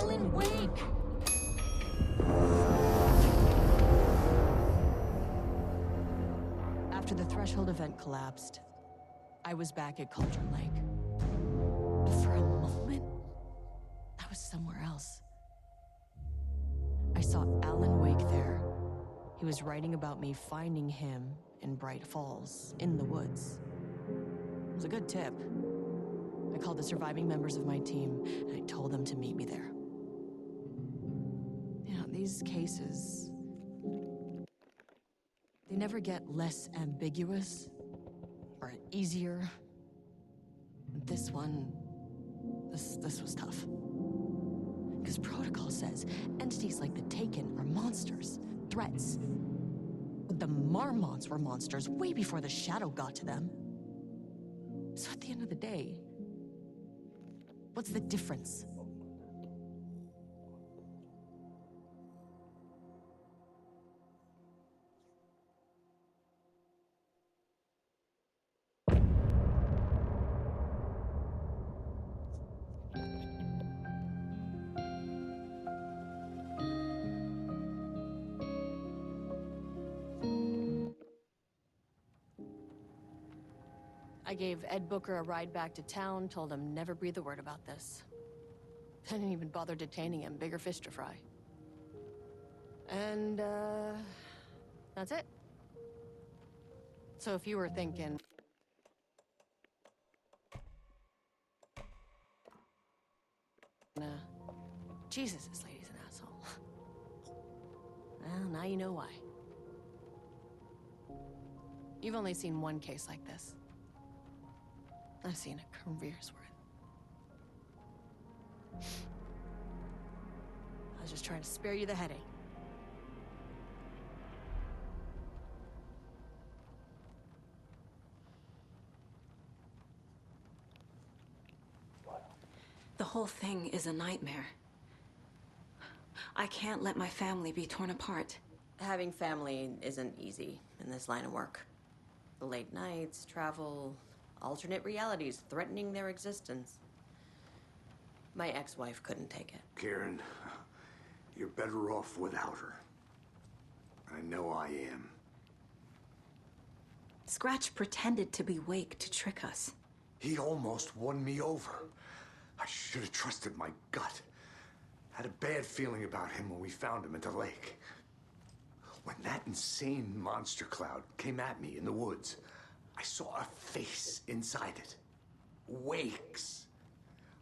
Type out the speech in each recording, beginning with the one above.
Alan Wake! After the Threshold event collapsed, I was back at Cauldron Lake. But for a moment, I was somewhere else. I saw Alan Wake there. He was writing about me finding him in Bright Falls, in the woods. It was a good tip. I called the surviving members of my team, and I told them to meet me there. You know, these cases, they never get less ambiguous or easier. This one, this was tough. Because protocol says entities like the Taken are monsters, threats. The Marmots were monsters way before the Shadow got to them. So at the end of the day, what's the difference? I gave Ed Booker a ride back to town, told him never breathe a word about this. I didn't even bother detaining him, bigger fish to fry. And, that's it. So if you were thinking... Jesus, this lady's an asshole. Well, now you know why. You've only seen one case like this. I've seen a career's worth. I was just trying to spare you the headache. The whole thing is a nightmare. I can't let my family be torn apart. Having family isn't easy in this line of work. The late nights, travel, alternate realities threatening their existence. My ex-wife couldn't take it. Karen, you're better off without her. I know I am. Scratch pretended to be Wake to trick us. He almost won me over. I should have trusted my gut. Had a bad feeling about him when we found him at the lake. When that insane monster cloud came at me in the woods, I saw a face inside it. Wake's.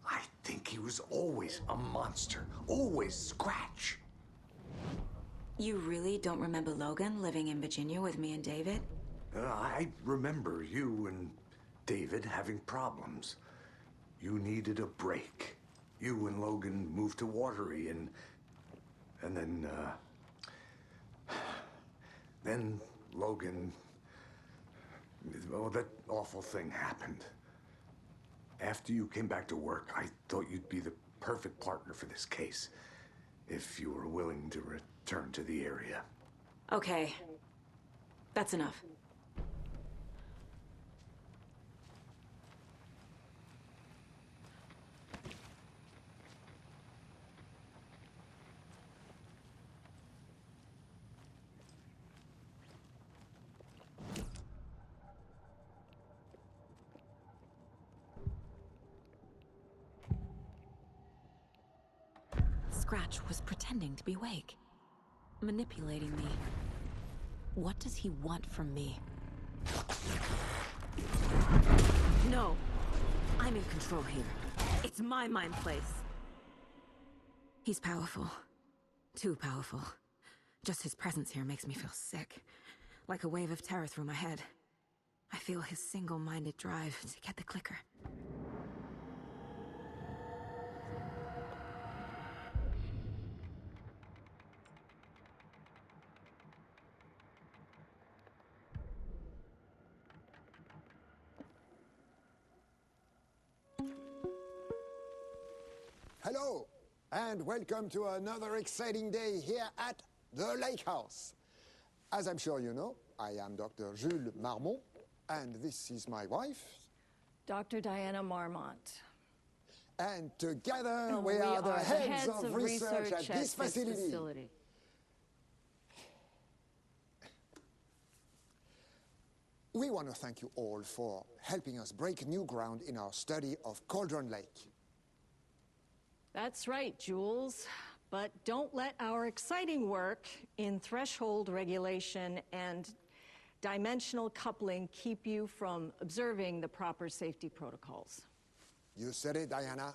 I think he was always a monster. Always Scratch. You really don't remember Logan living in Virginia with me and David? I remember you and David having problems. You needed a break. You and Logan moved to Watery and then Logan, well, that awful thing happened. After you came back to work, I thought you'd be the perfect partner for this case, if you were willing to return to the area. Okay. That's enough. Scratch was pretending to be Wake, manipulating me. What does he want from me? No! I'm in control here. It's my mind place. He's powerful. Too powerful. Just his presence here makes me feel sick. Like a wave of terror through my head. I feel his single-minded drive to get the clicker. Hello, and welcome to another exciting day here at the Lake House. As I'm sure you know, I am Dr. Jules Marmont, and this is my wife. Dr. Diana Marmont. And together we are the heads of research at this facility. We want to thank you all for helping us break new ground in our study of Cauldron Lake. That's right, Jules. But don't let our exciting work in threshold regulation and dimensional coupling keep you from observing the proper safety protocols. You said it, Diana.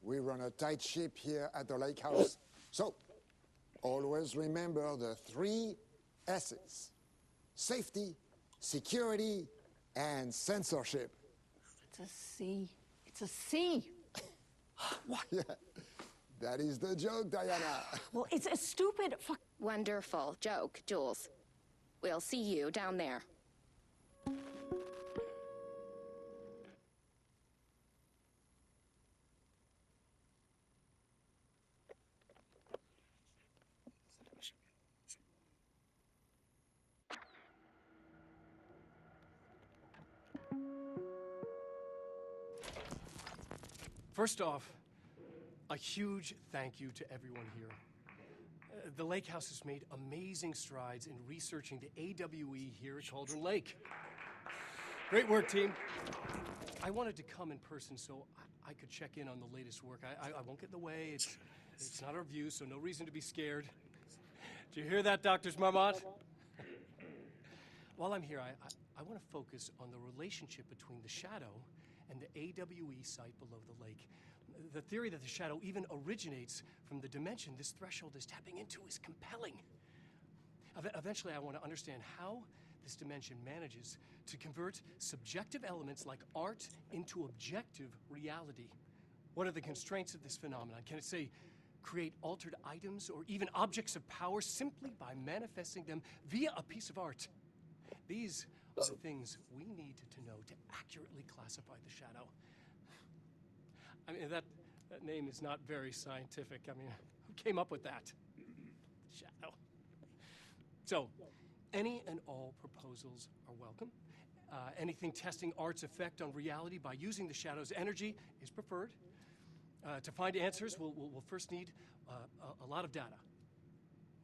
We run a tight ship here at the lake house. So, always remember the 3 S's. Safety, security, and censorship. It's a C. It's a C. What? Yeah, that is the joke, Diana. Well, it's a stupid Wonderful joke, Jules. We'll see you down there. First off, a huge thank you to everyone here. The Lake House has made amazing strides in researching the AWE here at Cauldron Lake. Great work, team. I wanted to come in person so I could check in on the latest work. I won't get in the way. It's not our view, so no reason to be scared. Did you hear that, Dr. Marmot? While I'm here, I want to focus on the relationship between the shadow and the AWE site below the lake. The theory that the shadow even originates from the dimension this threshold is tapping into is compelling. Eventually, I want to understand how this dimension manages to convert subjective elements like art into objective reality. What are the constraints of this phenomenon? Can it, say, create altered items or even objects of power simply by manifesting them via a piece of art? These are the things we need to know to accurately classify the shadow. I mean, that name is not very scientific. I mean, who came up with that? Shadow. So, any and all proposals are welcome. Anything testing art's effect on reality by using the shadow's energy is preferred. To find answers, we'll first need a lot of data.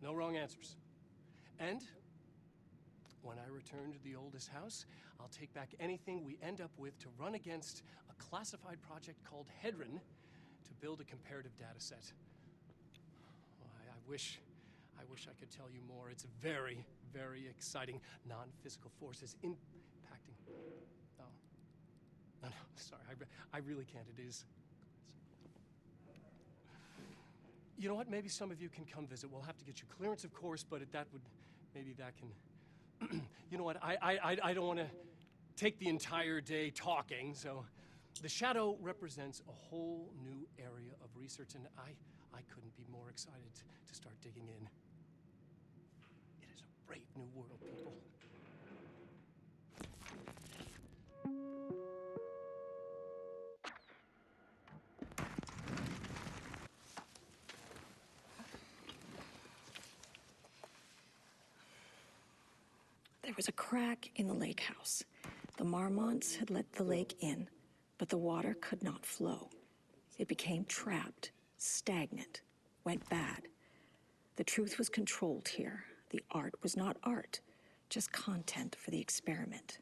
No wrong answers. And when I return to the oldest house, I'll take back anything we end up with to run against a classified project called Hedron to build a comparative data set. Oh, I wish I could tell you more. It's very, very exciting. Non-physical forces impacting. No, sorry, I really can't. It is. You know what? Maybe some of you can come visit. We'll have to get you clearance, of course, but maybe that can. You know what, I don't want to take the entire day talking, so the shadow represents a whole new area of research, and I couldn't be more excited to start digging in. It is a brave new world, people. There was a crack in the lake house. The Marmonts had let the lake in, but the water could not flow. It became trapped, stagnant, went bad. The truth was controlled here. The art was not art, just content for the experiment.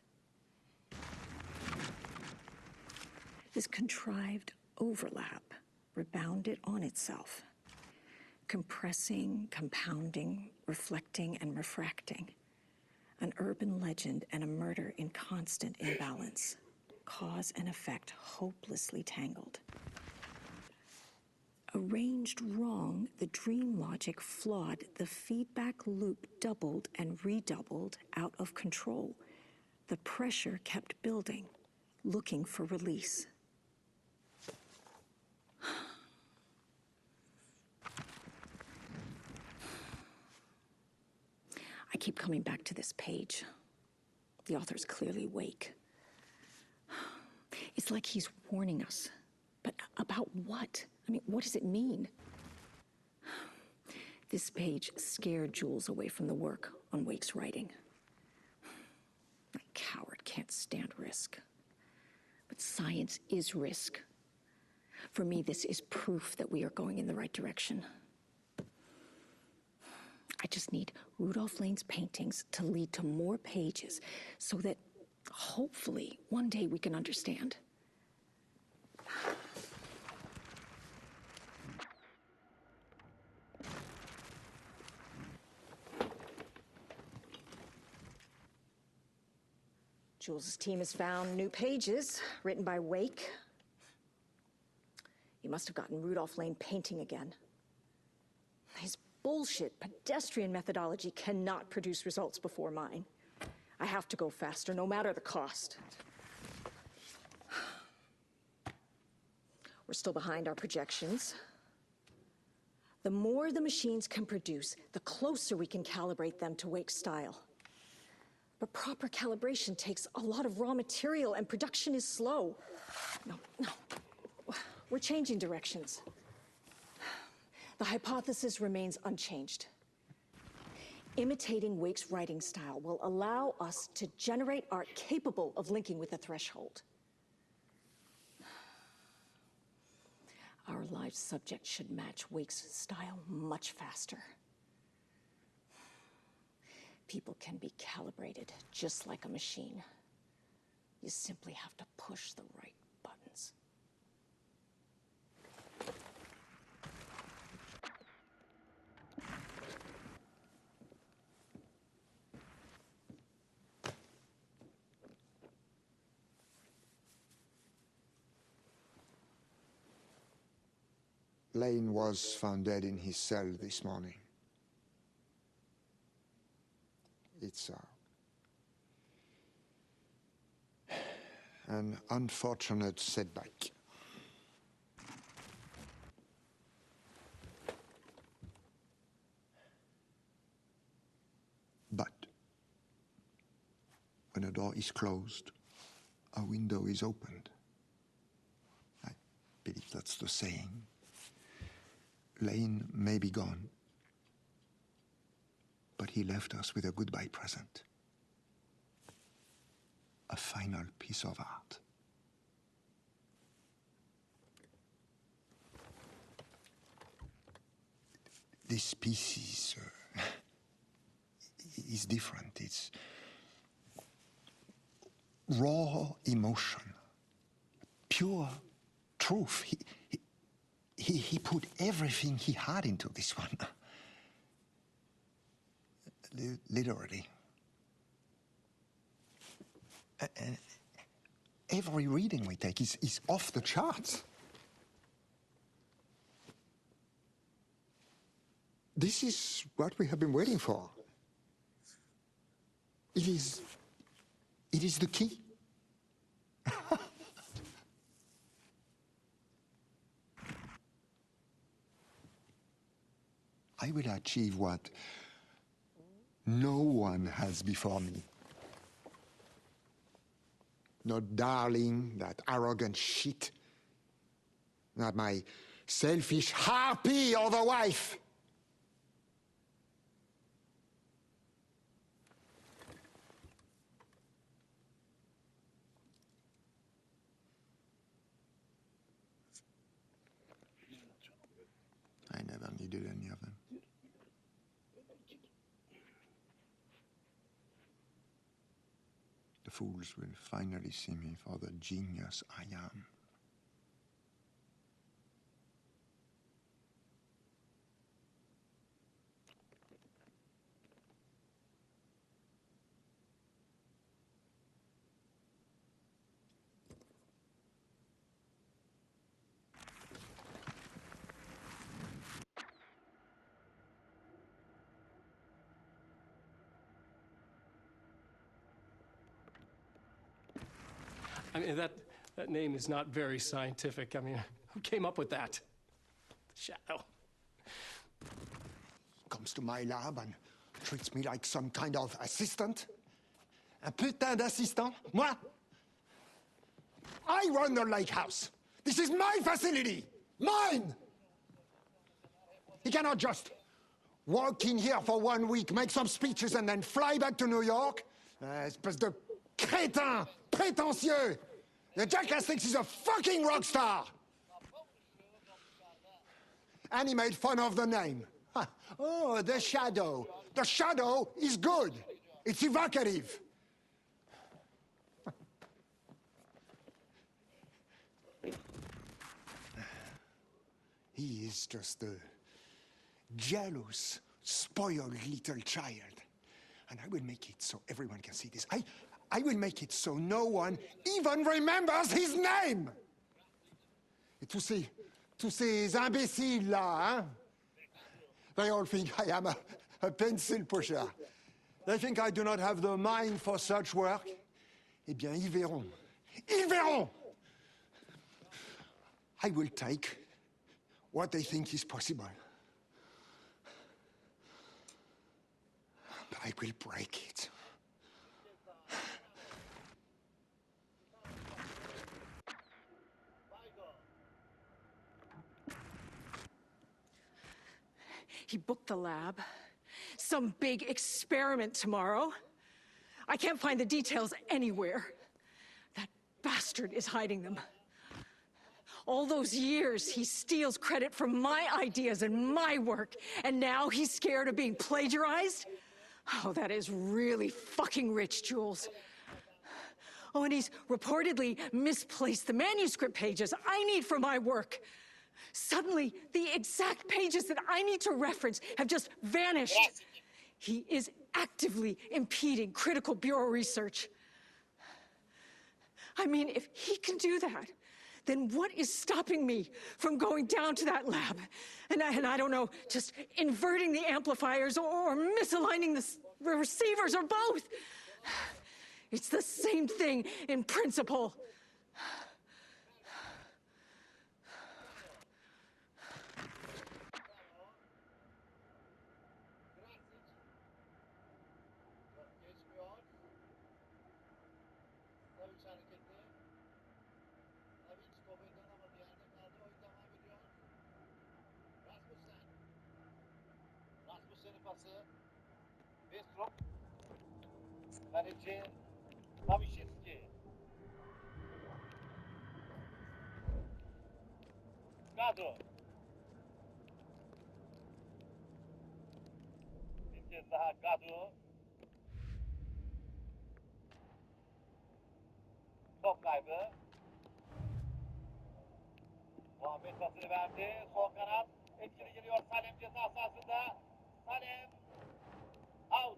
This contrived overlap rebounded on itself, compressing, compounding, reflecting, and refracting. An urban legend and a murder in constant imbalance. Cause and effect hopelessly tangled. Arranged wrong, the dream logic flawed, the feedback loop doubled and redoubled out of control. The pressure kept building, looking for release. I keep coming back to this page. The author's clearly awake. It's like he's warning us. But about what? I mean, what does it mean? This page scared Jules away from the work on Wake's writing. That coward can't stand risk. But science is risk. For me, this is proof that we are going in the right direction. I just need Rudolph Lane's paintings to lead to more pages so that hopefully one day we can understand. Jules' team has found new pages written by Wake. He must have gotten Rudolph Lane painting again. His bullshit pedestrian methodology cannot produce results before mine. I have to go faster, no matter the cost. We're still behind our projections. The more the machines can produce, the closer we can calibrate them to Wake's style. But proper calibration takes a lot of raw material, and production is slow. No. We're changing directions. The hypothesis remains unchanged. Imitating Wake's writing style will allow us to generate art capable of linking with the threshold. Our live subject should match Wake's style much faster. People can be calibrated just like a machine. You simply have to push the right buttons. Lane was found dead in his cell this morning. It's an unfortunate setback. But when a door is closed, a window is opened. I believe that's the saying. Lane may be gone, but he left us with a goodbye present. A final piece of art. This piece is different. It's raw emotion, pure truth. He put everything he had into this one. Literally. Every reading we take is off the charts. This is what we have been waiting for. It is the key. I will achieve what no one has before me. Not darling, that arrogant shit. Not my selfish harpy of a wife. I never needed any of them. The fools will finally see me for the genius I am. I mean, that name is not very scientific. I mean, who came up with that? The Shadow. Comes to my lab and treats me like some kind of assistant. Un putain d'assistant? Moi? I run the lake house. This is my facility. Mine! He cannot just walk in here for 1 week, make some speeches, and then fly back to New York. Espèce de crétin, prétentieux. The jackass thinks he's a fucking rock star. and he made fun of the name. Huh. Oh, the shadow. The shadow is good. It's evocative. He is just a jealous, spoiled little child. And I will make it so everyone can see this. I will make it so no one even remembers his name. Et tous ces imbéciles-là, hein? They all think I am a pencil pusher. They think I do not have the mind for such work. Eh bien, ils verront. Ils verront! I will take what they think is possible. But I will break it. He booked the lab. Some big experiment tomorrow. I can't find the details anywhere. That bastard is hiding them. All those years, he steals credit for my ideas and my work, and now he's scared of being plagiarized? Oh, that is really fucking rich, Jules. Oh, and he's reportedly misplaced the manuscript pages I need for my work. Suddenly, the exact pages that I need to reference have just vanished. He is actively impeding critical bureau research. I mean, if he can do that, then what is stopping me from going down to that lab? And I don't know, just inverting the amplifiers or misaligning the receivers or both. It's the same thing in principle. Kaleci Kavişevski. Gado. Bir kez daha Gado. Top kaybı. Muhammed pasını verdi. Sol kanat. Etkili geliyor Salem ceza sahasında. Salem. Out.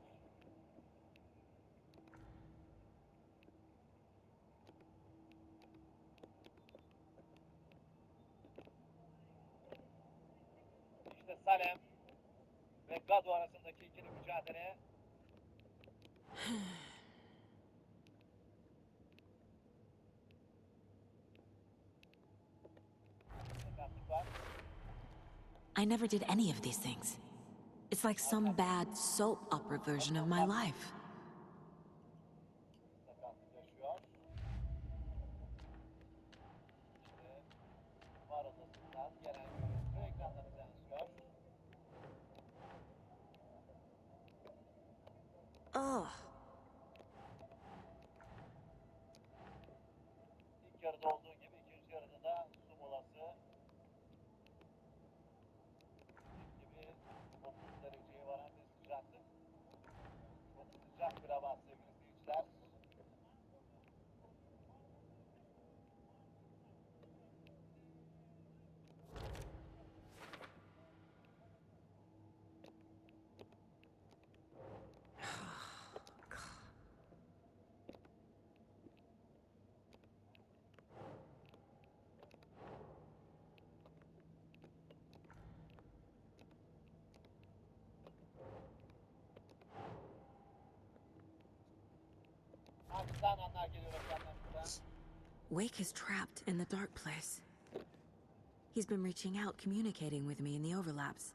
İşte Salem ve Gado arasındaki ikili mücadele. Sakatlık var. I never did any of these things. It's like some bad soap opera version of my life. Sakatlık yaşıyor. İşte var odasından gelen görüntü ekranlarınıza yansıyor. Ugh. İlk yarıda olduğu gibi ikinci yarıda da su molası. İlk gibi 30 dereceye varan bir sıcaklık. Çok sıcak bir hava sevgili seyirciler. Aksan anlar geliyor ekranlarınıza. Wake is trapped in the dark place. He's been reaching out, communicating with me in the overlaps.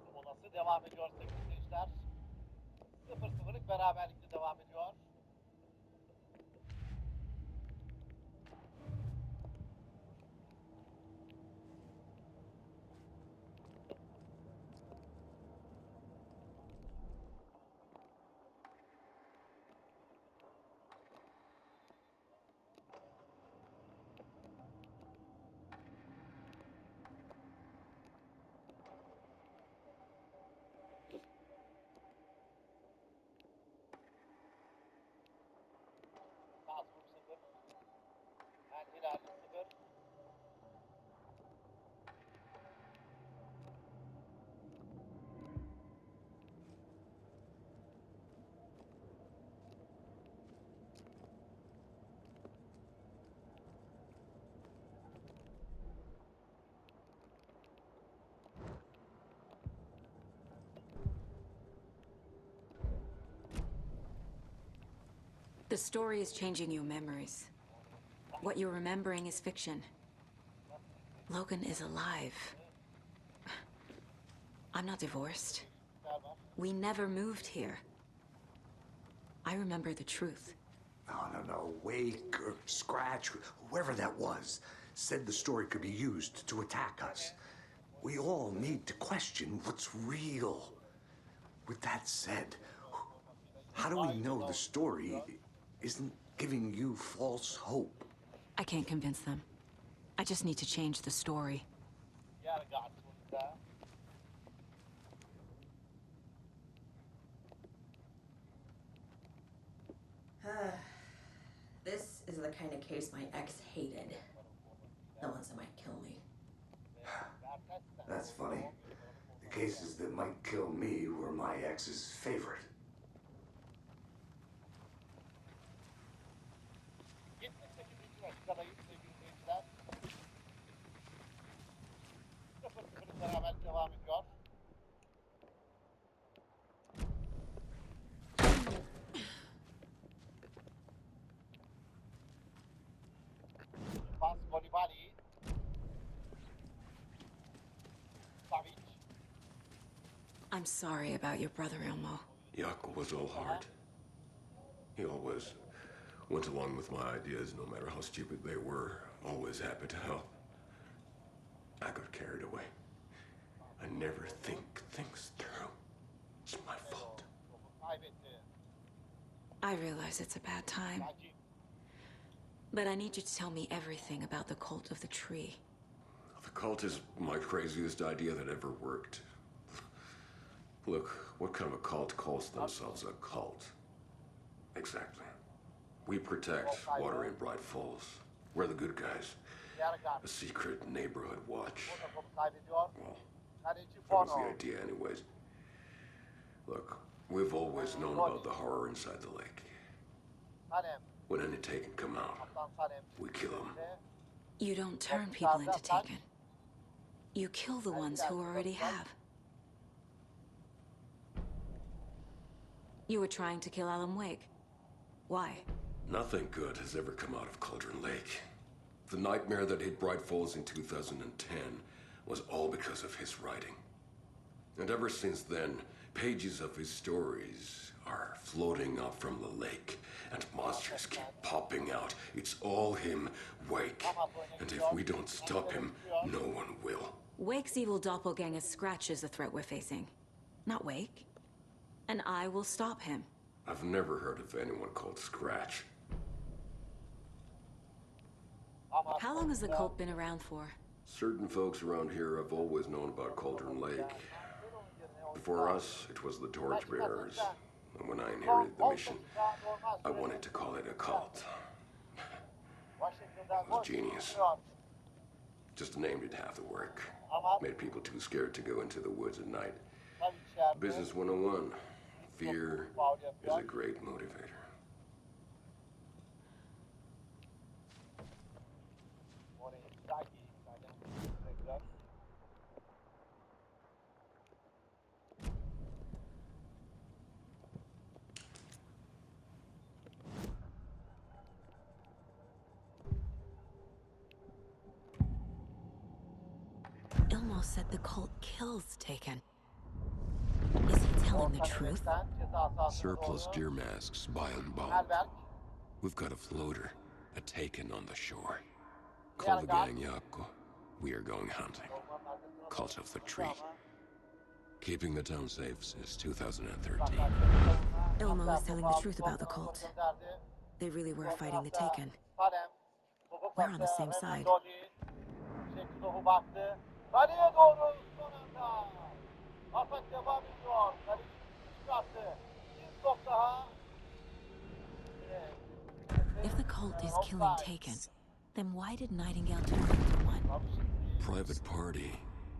Su molası devam ediyor sevgili seyirciler. beraberlikle devam ediyor. Salzburg 0. El Hilal 0. The story is changing your memories. What you're remembering is fiction. Logan is alive. I'm not divorced. We never moved here. I remember the truth. No. Wake or Scratch, whoever that was, said the story could be used to attack us. We all need to question what's real. With that said, how do we know the story isn't giving you false hope? I can't convince them. I just need to change the story. Yer karşımızda. This is the kind of case my ex hated. The ones that might kill me. That's funny. The cases that might kill me were my ex's favorite. Dakikadayız sevgili seyirciler. 0-0 beraber devam ediyor. Pas Kolibali. Savic. I'm sorry about your brother, Ilmo. Yaakov was all heart. He always went along with my ideas, no matter how stupid they were. Always happy to help. I got carried away. I never think things through. It's my fault. Kaybetti. I realize it's a bad time, Racic. but I need you to tell me everything about the cult of the tree. The cult is my craziest idea that ever worked. Look, what kind of a cult calls themselves a cult? Exactly. We protect water in Bright Falls. We're the good guys. Yer A karşı. secret neighborhood watch. Burada topu kaybediyor. Well, Kaleci that was Bono. the idea anyways. Look, we've always known about the horror inside the lake. Sanem. When any Taken come out, Kaptan Sanem. we kill them. You don't turn people into Taken. You kill the ones who already have. You were trying to kill Alan Wake. Why? Nothing good has ever come out of Cauldron Lake. The nightmare that hit Bright Falls in 2010 was all because of his writing. And ever since then, pages of his stories are floating up from the lake, and monsters keep popping out. It's all him, Wake. And if we don't stop him, no one will. Wake's evil doppelganger Scratch is the threat we're facing, not Wake. And I will stop him. I've never heard of anyone called Scratch. How long has the cult been around for? Certain folks around here have always known about Cauldron Lake. Before us, it was the Torchbearers. And when I inherited the mission, I wanted to call it a cult. It was genius. Just the name did half the work. Made people too scared to go into the woods at night. Business 101. Fear is a great motivator. Ilmo said the cult kills Taken. Is he telling the truth? Surplus deer masks by and bound. We've got a floater, a taken on the shore. Call the gang Yakko. We are going hunting. Cult of the Tree. Keeping the town safe since 2013. Elmo was telling the truth about the cult. They really were fighting the Taken. We're on the same side. Topu baktı. Kaleye doğru son anda. Atak devam ediyor. Kaleci çıkarttı. Bir top daha. If the cult is killing Taken, then why did Nightingale turn into one? Private party.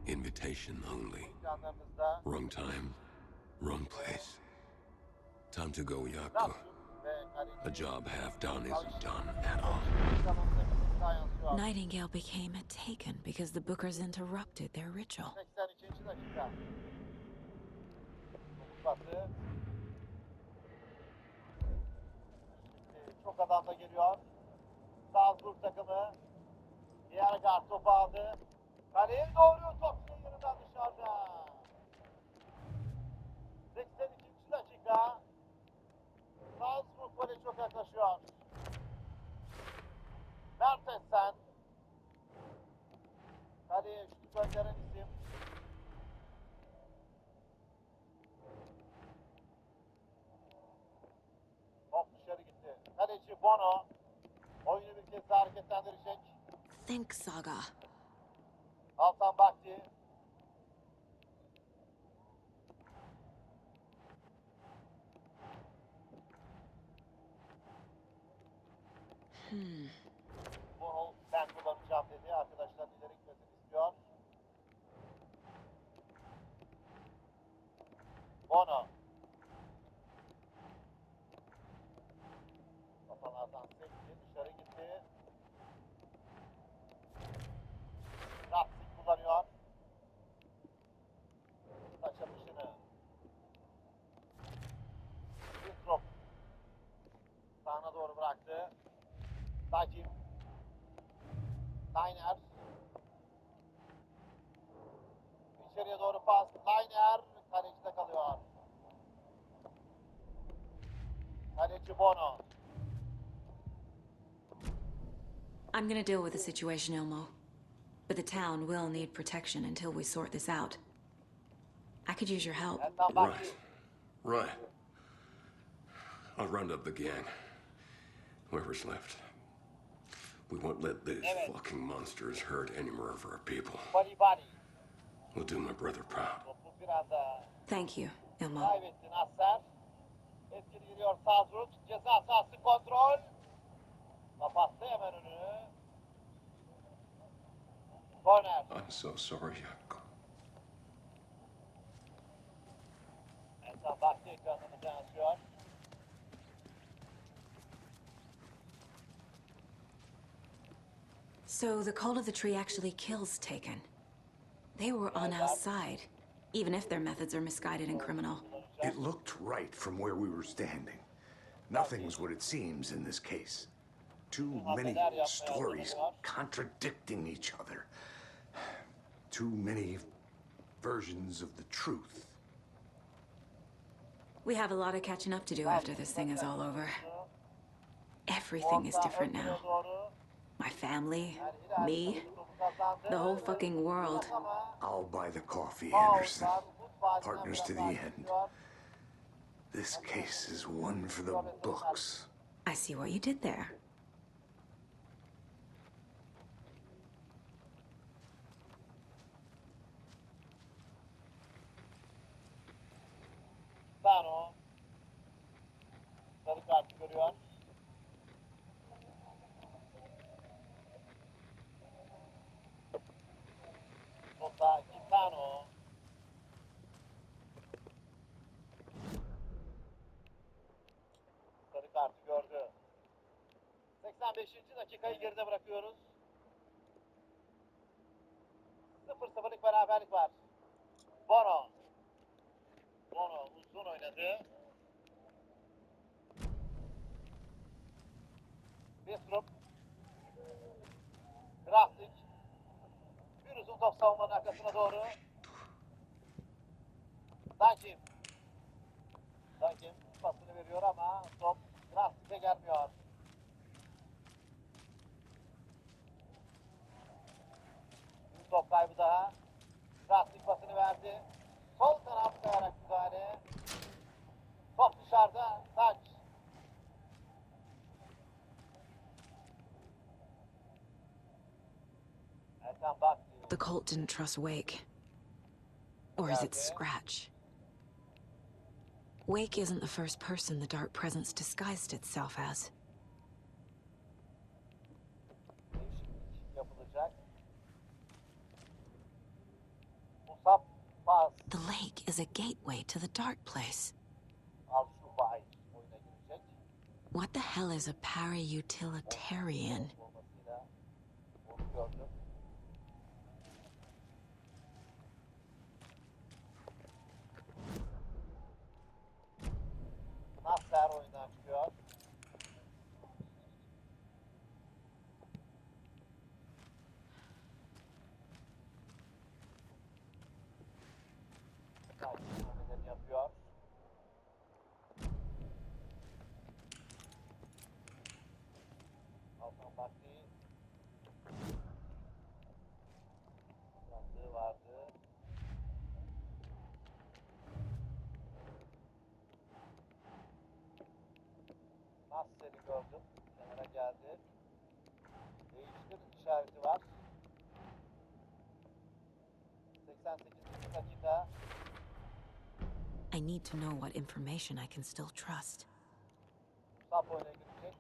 Invitation only. Wrong time. Wrong place. Time to go, Yakko. A job half done isn't done at all. Nightingale became a Taken because the Bookers interrupted their ritual. 82. dakika. Pası. Çok adam da geliyor. Salzburg takımı. Diğer gard topu aldı. Kaleye doğru top yerinden dışarıda. 82. dakika. Salzburg gole çok yaklaşıyor. Mertens'ten kaleye şut gönderen isim. Top dışarı gitti. Kaleci Bono oyunu bir kez daha hareketlendirecek. Think, Saga. Altan Bakti. Bunu ben kullanacağım dedi. Arkadaşlar ileri gitmesini istiyor. Bono. Kafalardan sekti. Dışarı gitti. Rapsik kullanıyor. Taç atışını. Wiltrop. Sağına doğru bıraktı. Sakin. Liner. İçeriye doğru pas. Liner. Kalecide kalıyor. Kaleci Bono. I'm gonna deal with the situation, Elmo. But the town will need protection until we sort this out. I could use your help. Eltan Bakti. Right. Right. I'll round up the gang. Whoever's left. We won't let these fucking monsters hurt any more of our people. Balibali. We'll do my brother proud. Topu biraz da Thank you, Elmo. kaybetti Nasser. Etkili giriyor Salzburg. Ceza sahası kontrol. Kapattı hemen önünü. Korner. I'm so sorry, Yakko. Eltan Bakti ekranımıza yansıyor. So the Cult of the Tree actually kills Taken. They were on our side, even if their methods are misguided and criminal. It looked right from where we were standing. Nothing's what it seems in this case. Too many stories contradicting each other. Too many versions of the truth. We have a lot of catching up to do after this thing is all over. Everything is different now. My family, me, the whole fucking world. I'll buy the coffee, Anderson. Partners to the end. This case is one for the books. I see what you did there. Sano. Sarı kart görüyor. Nota Kitano. Sarı kartı gördü. 85. dakikayı geride bırakıyoruz. 0-0'lık beraberlik var. Bono. Bono uzun oynadı. Westrup. Krasnik. Bir uzun top savunmanın arkasına doğru. Sakin. Hakem pasını veriyor ama top Krasnik'e gelmiyor. Bir top kaybı daha. Krasnik pasını verdi. Sol taraf kayarak müdahale. Top dışarıda. Taç. Erkan bak. The cult didn't trust Wake. Or is it Scratch? Wake isn't the first person the Dark Presence disguised itself as. Değişiklik yapılacak. Musab pas. The lake is a gateway to the dark place. Al-Şubay oyuna girecek. What the hell is a para-utilitarian? Olmasıyla onu gördüm. Nasser oyundan çıkıyor. Hamlelerini yapıyor. Hakan Bakri. Yaptığı vardı. Nasser'i gördüm. Kenara geldi. Değiştir işareti var. 88. dakika. I need to know what information I can still trust. Musab oyuna girecek.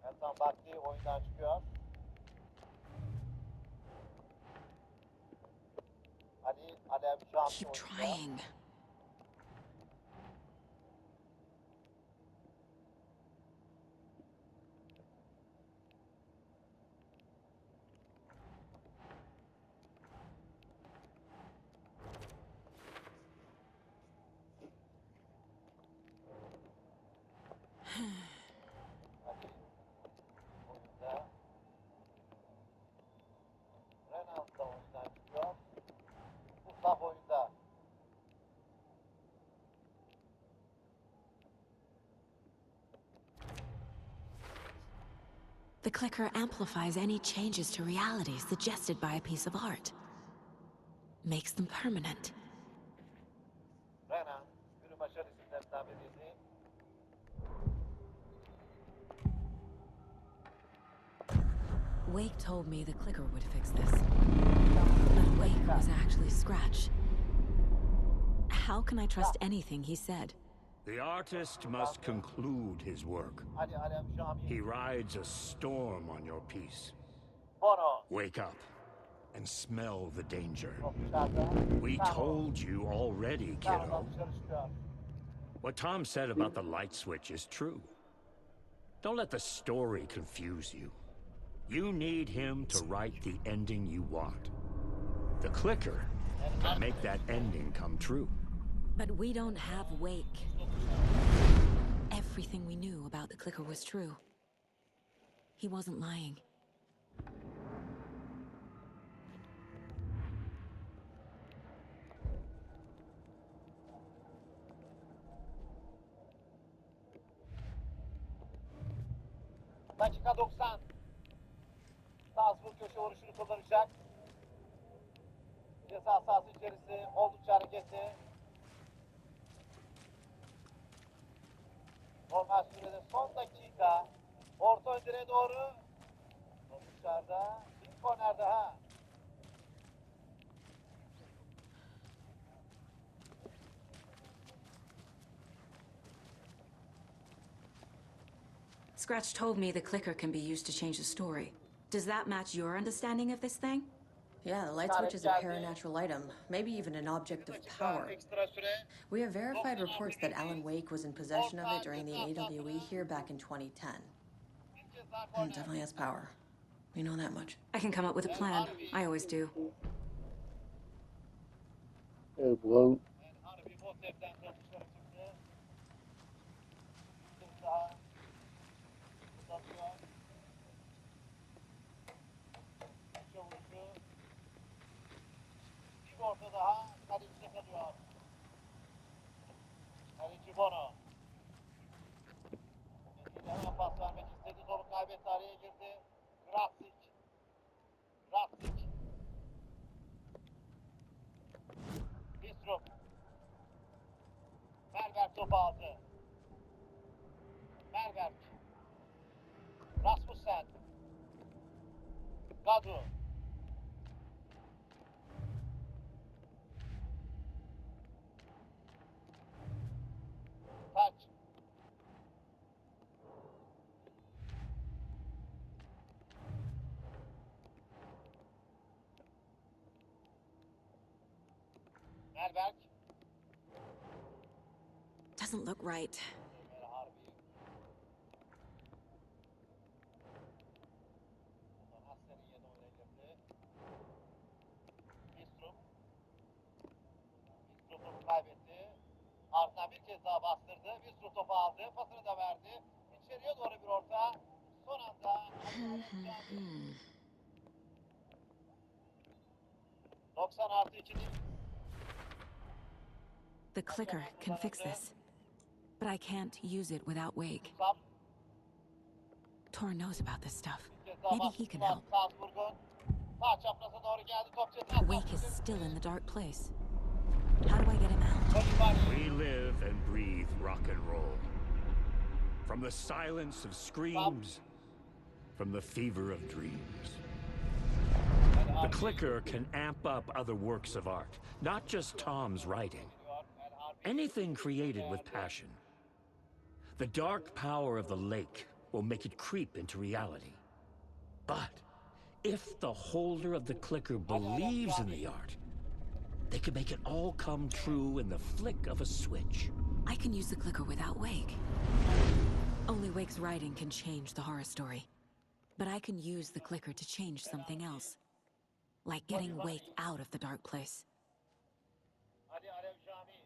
Erkan Bakri oyundan çıkıyor. Alev Can Keep oyunda. trying. Ali oyunda. Renan da oyundan çıkıyor. Musab oyunda. The clicker amplifies any changes to reality suggested by a piece of art. Makes them permanent. Renan, günün başarı isimlerinden biriydi. Wake told me the clicker would fix this. But Wake was actually Scratch. How can I trust anything he said? The artist must conclude his work. Ali Alev Jami. He rides a storm on your piece. Bono. Wake up and smell the danger. Top dışarıda. We told you already, kiddo. Sağdan dışarı çıkıyor. What Tom said about the light switch is true. Don't let the story confuse you. You need him to write the ending you want. The clicker can make that ending come true. But we don't have Wake. Everything we knew about the clicker was true. He wasn't lying. Dakika 90. Salzburg köşe vuruşunu kullanacak. Ceza sahası içerisi oldukça hareketli. Normal sürede son dakika. Orta ön direğe doğru. Top dışarıda. Bir korner daha. Scratch told me the clicker can be used to change the story. Does that match your understanding of this thing? Yeah, the light switch is a paranatural item, maybe even an object of power. Ekstra süre. We have verified reports that Alan Wake was in possession of it during the AWE here back in 2010. Bir ceza It korner. definitely has power. We know that much. I can come up with a plan. I always do. Harbi Botev'den top dışarı çıktı. Kadro. Taç. Melberk. Doesn't look right. Ömer Harbi. Ondan Hassel'in yeni oyuna girdi. Bistrup. Bistrup topu kaybetti. Ardından bir kez daha bastırdı. Bistrup topu aldı. Pasını da verdi. İçeriye doğru bir orta. Son anda 90+2'nin The clicker can fix this. But I can't use it without Wake. Sap. Tor knows about this stuff. Bir kez daha Maybe he can help. Salzburg'un sağ çaprazına doğru geldi. Top ceza Wake is still in the dark place. How do I get him out? We live and breathe rock and roll. From the silence of screams, from the fever of dreams. The clicker can amp up other works of art, not just Tom's writing. Anything created with passion. The dark power of the lake will make it creep into reality. But if the holder of the clicker believes in the art, they can make it all come true in the flick of a switch. I can use the clicker without Wake. Only Wake's writing can change the horror story. But I can use the clicker to change something else. Like getting Wake out of the dark place. Ali Alev Cami.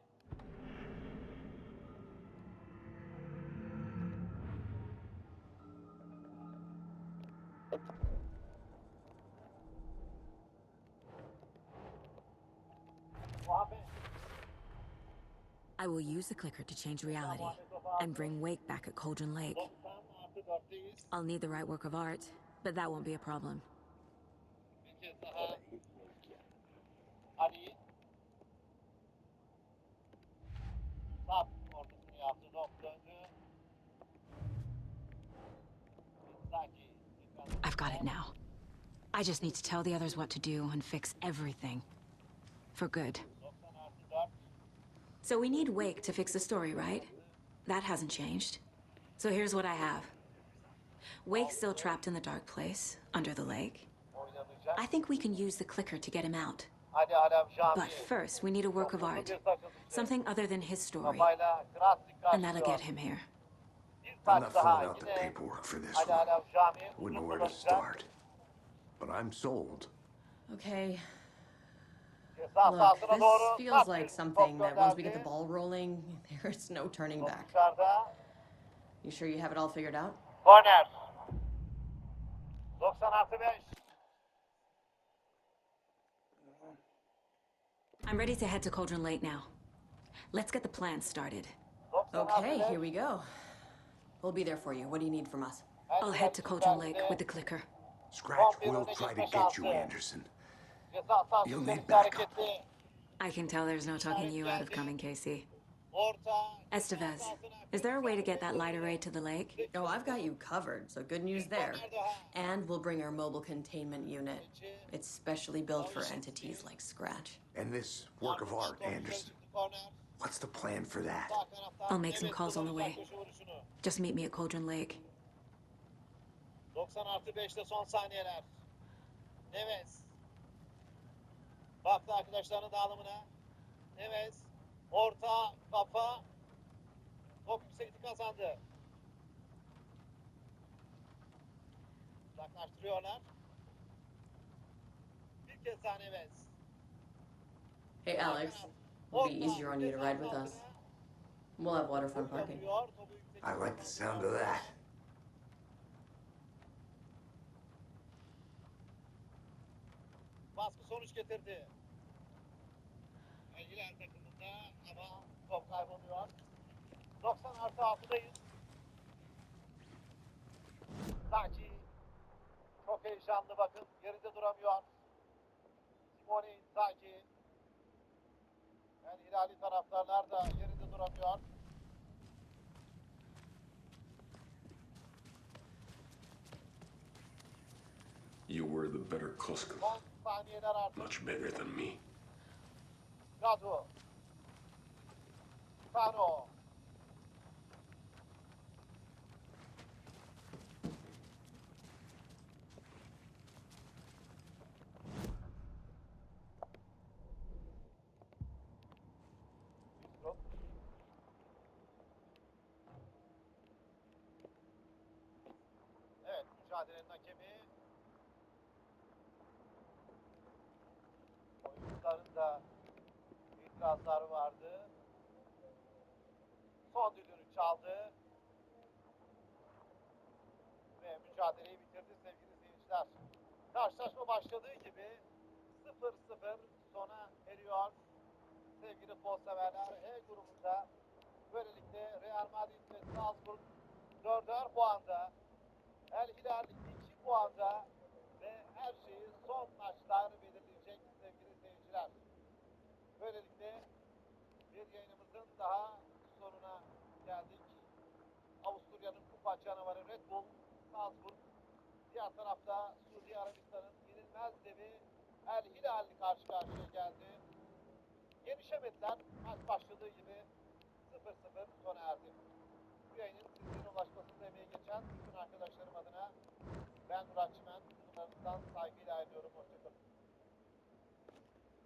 Muhammed. I will use the clicker to change reality and bring Wake back at Cauldron Lake. 90+4'teyiz. I'll need the right work of art, but that won't be a problem. Bir kez daha. Ali. Sap ortasını yaptı. Top döndü. Inzaghi. I've got it now. I just need to tell the others what to do and fix everything. For good. 90+4. So we need Wake to fix the story, right? That hasn't changed. So here's what I have. Wake's still trapped in the dark place, under the lake. Oynanacak. I think we can use the clicker to get him out. Ali Alev Cami. But first, we need a work of art. Something other than his story. Kafayla Krasnik And that'll karşılıyor. get him here. Bir I'm taç not daha filling out the yine paperwork for this Ali one. Alev Cami. Wouldn't know where to start. But I'm sold. Okay, Ceza look, sahasına this doğru feels sert like bir something top that once we get the gönderdi. ball rolling, there's no turning Top back. dışarıda. You sure you have it all figured out? Korner. 90+5. I'm ready to head to Cauldron Lake now. Let's get the plan started. 90+5. Okay, here we go. We'll be there for you. What do you need from us? I'll head to Cauldron Lake with the clicker. Scratch will try to get you, Anderson. Ceza sahası You'll içerisinde need backup. hareketli. I can tell there's no talking you out of coming, Casey. Orta. Estevez, is there a way to get that light array to the lake? Oh, I've got you covered, so good news there. And we'll bring our mobile containment unit. It's specially built for entities like Scratch. And this work of art, Anderson. What's the plan for that? I'll make some calls on the way. Just meet me at Cauldron Lake. 90+5'te son saniyeler. Neves. Baktı arkadaşlarının dağılımına. Neves. Orta. Kafa. Top yükseklik kazandı. Uzaklaştırıyorlar. Bir kez daha Neves. Hey, Alex. It'll be easier on you to ride with us. We'll have waterfront parking. I like the sound of that. Baskı sonuç getirdi. İlgiler takımında ama top kayboluyor. 90+6'dayız. Saki çok heyecanlı bakın. Yerinde duramıyor. Simone Inzaghi. Yani hilali taraftarlar da yerinde duramıyor. You were the better Cusco. Son saniyeler artık. Much bigger than me. Gadu. Taro. Evet, mücadelenin hakemi. Oyuncuların da itirazları vardı. Son düdüğünü çaldı. Ve mücadeleyi bitirdi sevgili seyirciler. Karşılaşma başladığı gibi 0-0 sona eriyor. Sevgili futbol severler, E grubunda böylelikle Real Madrid ve Salzburg 4'er puanda, El Hilal 2 puanda ve her şeyi son maçlar belirleyecek sevgili seyirciler. Böylelikle bir yayınımızın daha sonuna geldik. Avusturya'nın kupa canavarı Red Bull Salzburg, diğer tarafta Suudi Arabistan'ın yenilmez devi El Hilal karşı karşıya geldi. Yenişemediler. Maç başladığı gibi 0-0 sona erdi. Bu yayının sizlere ulaşmasında emeği geçen bütün arkadaşlarım adına ben Murat Çimen. Bunlarınızdan saygıyla ayrılıyorum. Hoşçakalın.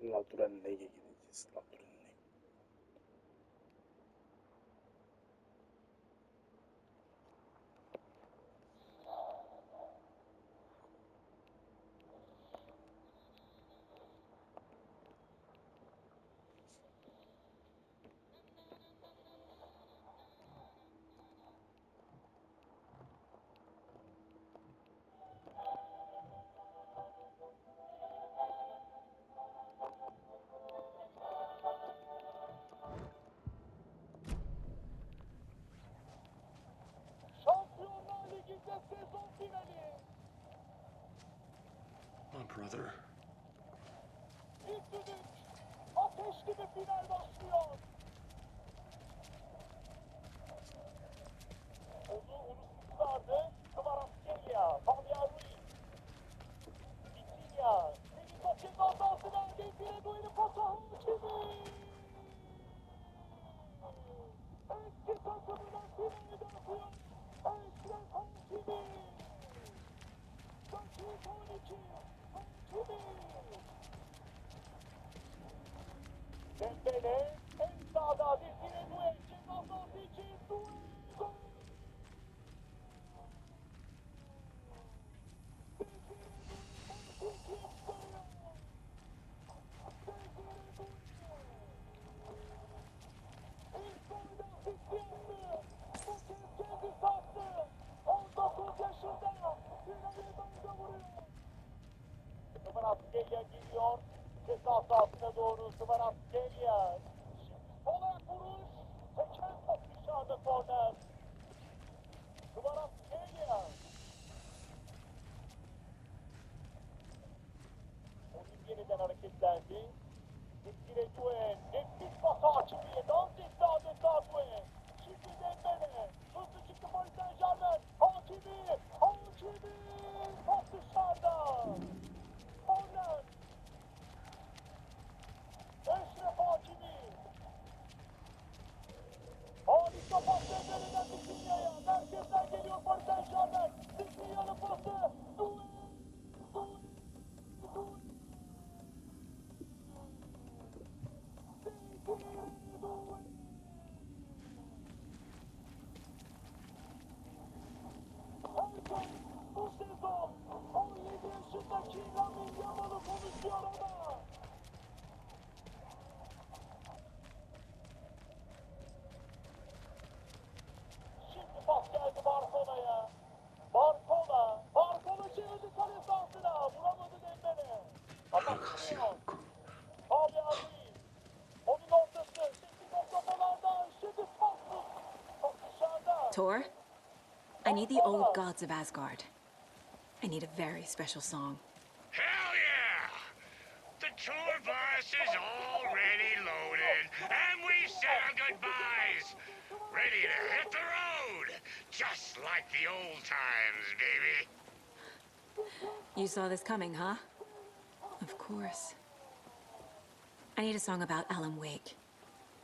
Naturalmente gideceğiz. Naturalmente. Şampiyonlar Ligi'nde sezon finali. My brother. İlk düdük. Ateş gibi final başlıyor. Onu unutmuşlardı. Kvaratskhelia, Pagliari, Vitinha, Seni top ceza sahasına, Desire Doué'nin pası Hakimi. Eski takımına finali dağıtıyor. Ekrem Hakimi. Dakika 12. Hakimi. Dembele en sağda Desire Doué ceza sahası için Doué gol. Kvaratskhelia geliyor. Ceza sahasına doğru Kvaratskhelia. Sola vuruş. Seken top dışarıda korner. Kvaratskhelia. Oyun yeniden hareketlendi. Desire Doué. Nefis pası Hakimi'ye. Dans etti adeta Doué. Şimdi Dembele. Hızlı çıktı Paris Saint-Germain. Hakimi. Hakimi. Top dışarıda. Korner. Eşref Hakimi. Harika pas Dembele'den Vitinha'ya. Merkezden geliyor Paris Saint-Germain. Vitinha'nın pası. Doué. Bu sezon 17 yaşındaki Lamine Yamal'ı konuşuyor ama. Şimdi pas geldi Barcola'ya. Barcola çevirdi kale sahasına. Vuramadı Dembele. Atak vuruyor. Pagliari. Onun ortası. Şimdi toplamalarda. Şimdi paslı. Top dışarıda. Tor, I need the old gods of Asgard. I need a very special song. Hell yeah! The tour bus is already loaded, and we said our goodbyes. Ready to hit the road, just like the old times, baby. You saw this coming, huh? Of course. I need a song about Alan Wake.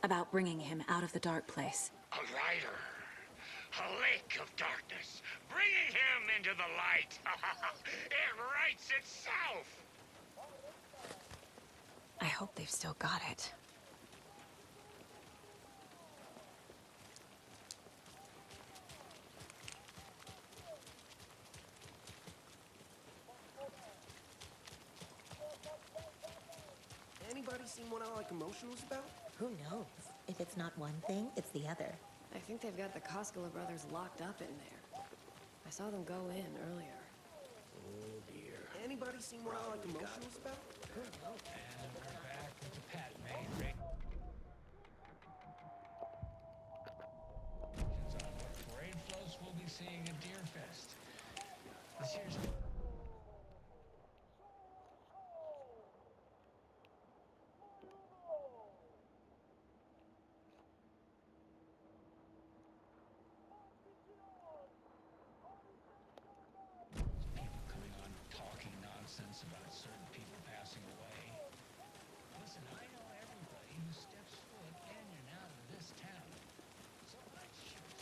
About bringing him out of the dark place. A lighter. A lake of darkness. Bringing him into the light. It writes itself. I hope they've still got it. Anybody seen what I like emotionals about? Who knows? If it's not one thing, it's the other. I think they've got the Koskela brothers locked up in there. I saw them go in earlier. Oh dear. Anybody seen what I like emotionals about? Who knows? And we're back with the Pat Main. On what parade floats we'll be seeing at Deer Fest. This year's... People coming on talking nonsense about certain people passing away. Listen, I know everybody who steps foot in and out of this town. So let's shoot.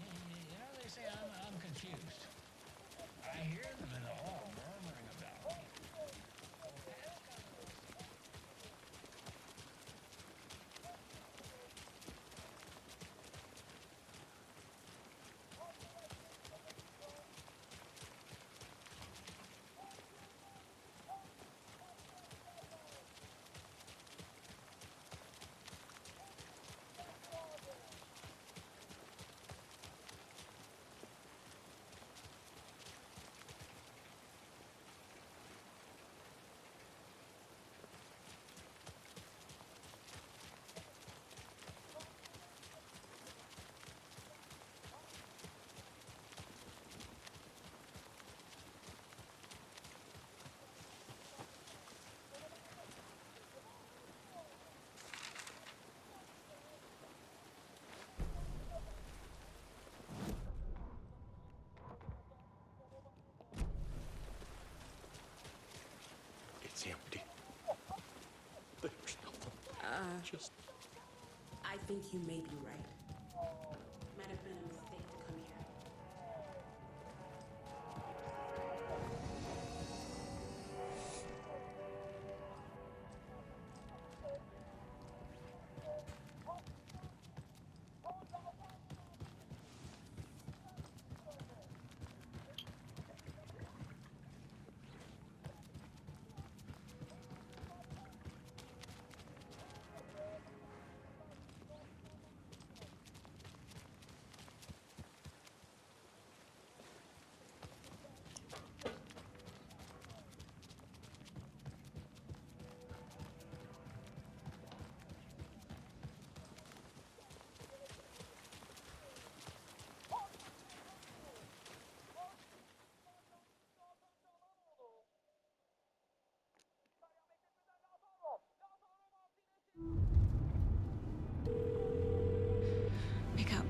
You know, they say I'm confused. I hear them in the hall murmuring about me. It's empty. There's nothing. Just... I think you may be right. Might have been a mistake to come here.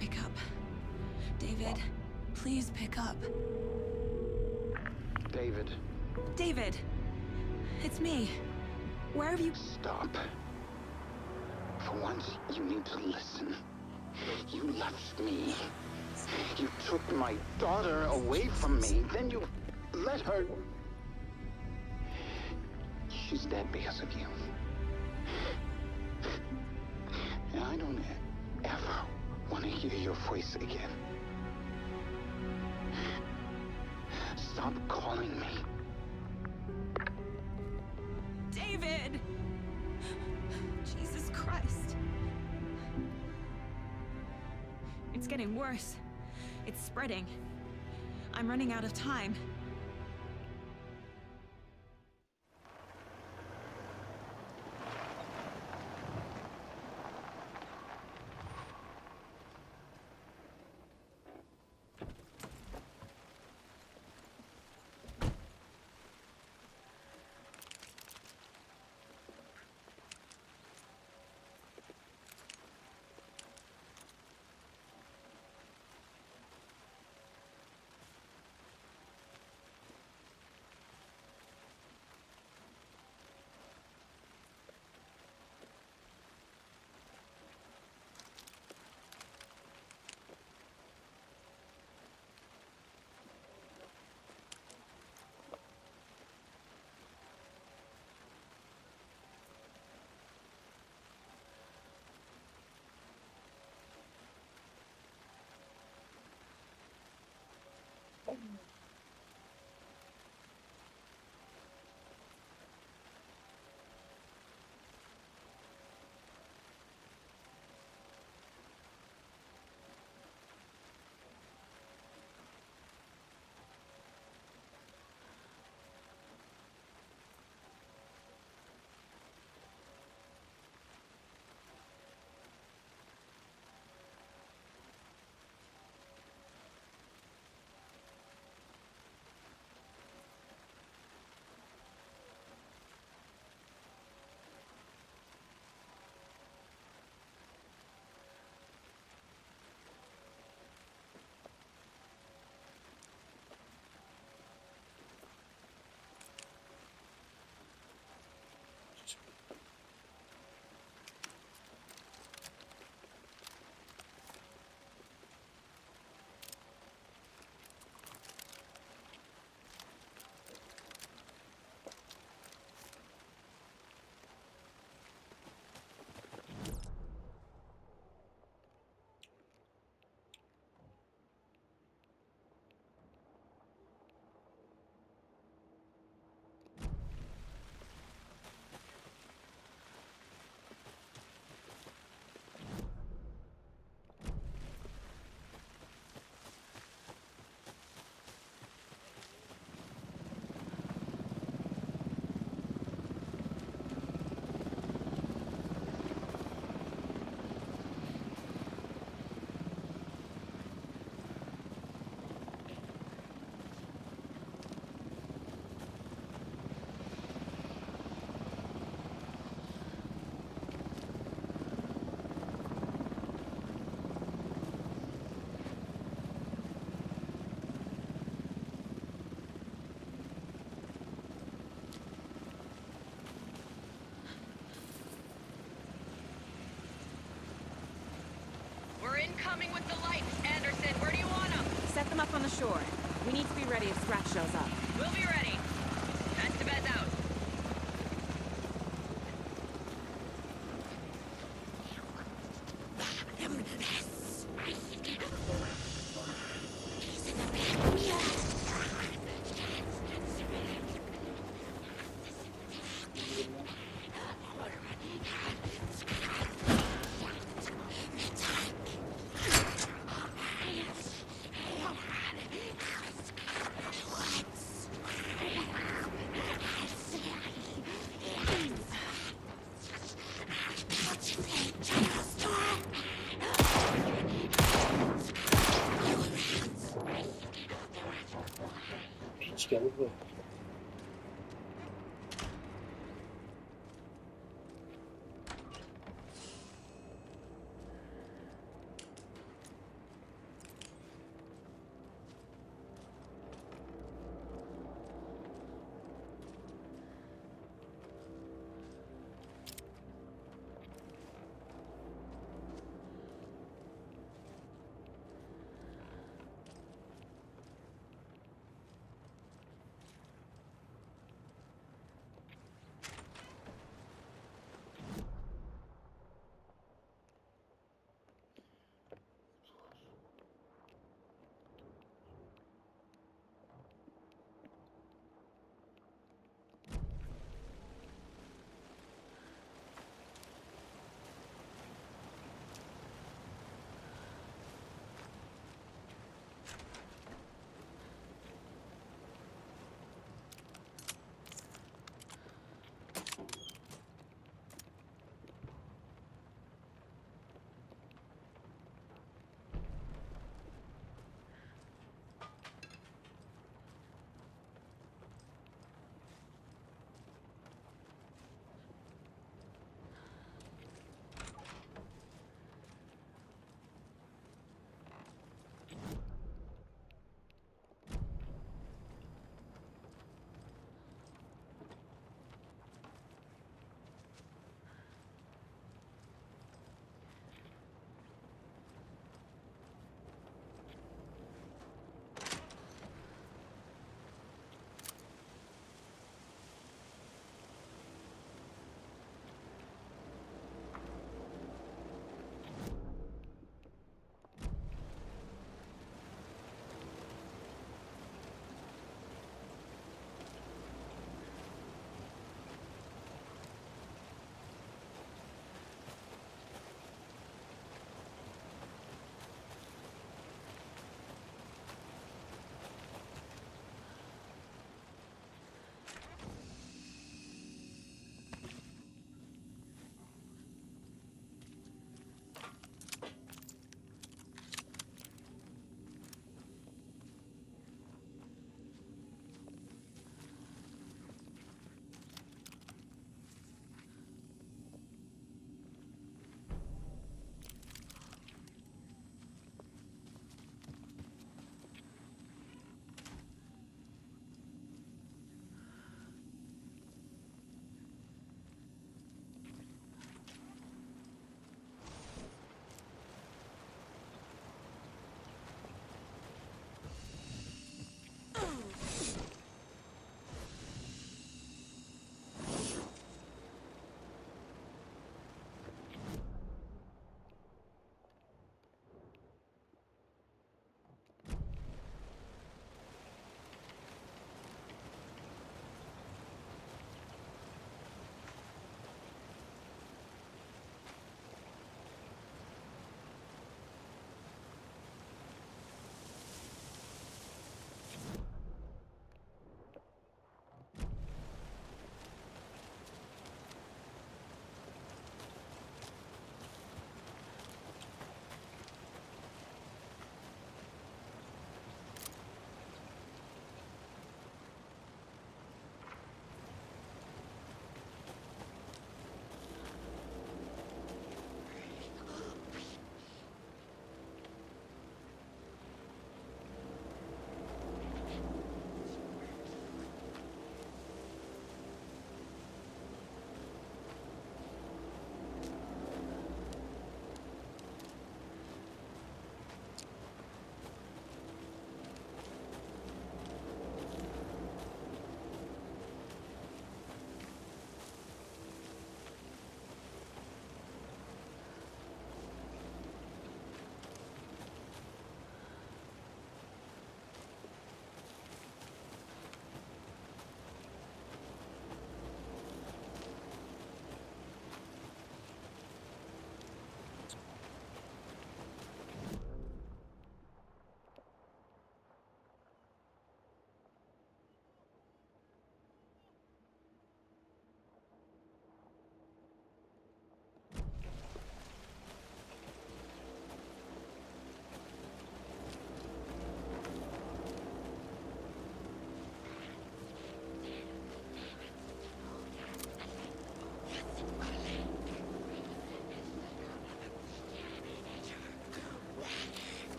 Pick up. David, please pick up. David. David! It's me. Where have you... Stop. For once, you need to listen. You left me. You took my daughter away from me. Then you let her... She's dead because of you. And I don't ever want to hear your voice again. Stop calling me. David! Jesus Christ. It's getting worse. It's spreading. I'm running out of time. coming with the lights. Anderson, where do you want them? Set them up on the shore. We need to be ready if Scratch shows up. We'll be ready. Estevez out. Hiç geldi bu.